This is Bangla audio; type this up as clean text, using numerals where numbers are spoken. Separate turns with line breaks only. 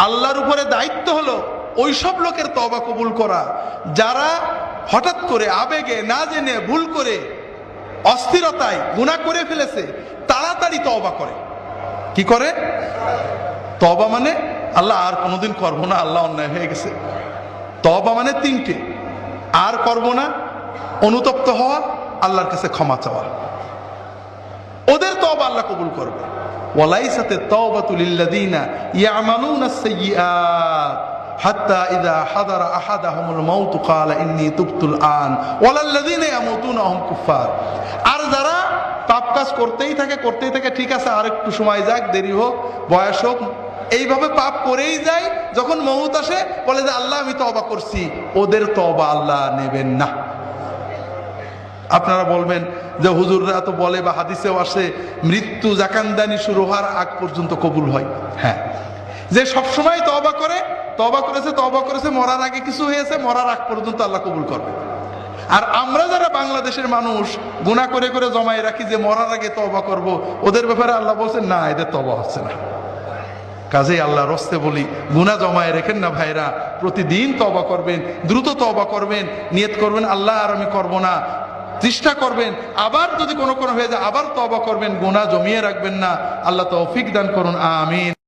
আল্লাহর উপরে দায়িত্ব হলো ওই সব লোকের তওবা কবুল করা যারা হঠাৎ করে আবেগে না জেনে ভুল করে অস্থিরতায় গুনাহ করে ফেলেছে, তাড়াতাড়ি তওবা করে। কি করে? তওবা মানে আল্লাহ আর কোনোদিন করবো না, আল্লাহ অন্যায় হয়ে গেছে। তওবা মানে তিনটে, আর করবো না, অনুতপ্ত হওয়া, আল্লাহর কাছে ক্ষমা চাওয়া। ওদের তওবা আল্লাহ কবুল করবে। ওয়ালাইসাতে তাওবাতু লিল্লাযিনা ইয়ামালুনা আস-সাইয়্যাত হাত্তা ইযা হাদারা আহাদাহুমুল মাউত ক্বালা ইন্নী তুবতুল আন ওয়ালাল্লাযিনা ইয়ামুতুনা হুম কুফার। আর যারা পাপ কাজ করতেই থাকে, ঠিক আছে আর একটু সময় যাক, দেরি হোক, বয়স হোক, এইভাবে পাপ করেই যায়, যখন মউত আসে বলে যে আল্লাহ আমি তওবা করছি, ওদের তওবা আল্লাহ নেবেন না। আপনারা বলবেন যে হুজুররা তো বলে বা হাদিসেও আসে মৃত্যু জাকান্দানি শুরু হওয়ার আগ পর্যন্ত কবুল হয়। হ্যাঁ, যে সবসময় তওবা করেছে, মরার আগে কিছু হয়েছে, মরার আগ পর্যন্ত আল্লাহ কবুল করবে। আর আমরা যারা বাংলাদেশের মানুষ গুনাহ করে করে জমায় রাখি যে মরার আগে তওবা করব, ওদের ব্যাপারে আল্লাহ বলছেন না, এদের তওবা হচ্ছে না। কাজেই আল্লাহর রাস্তে বলি, গুনাহ জমায় রেখেন না ভাইরা, প্রতিদিন তওবা করবেন, দ্রুত তওবা করবেন, নিয়ত করবেন আল্লাহ আর আমি করব না, চেষ্টা করবেন, আবার যদি কোনো হয়ে যায় আবার তওবা করবেন, গুনাহ জমিয়ে রাখবেন না। আল্লাহ তৌফিক দান করুন, আমিন।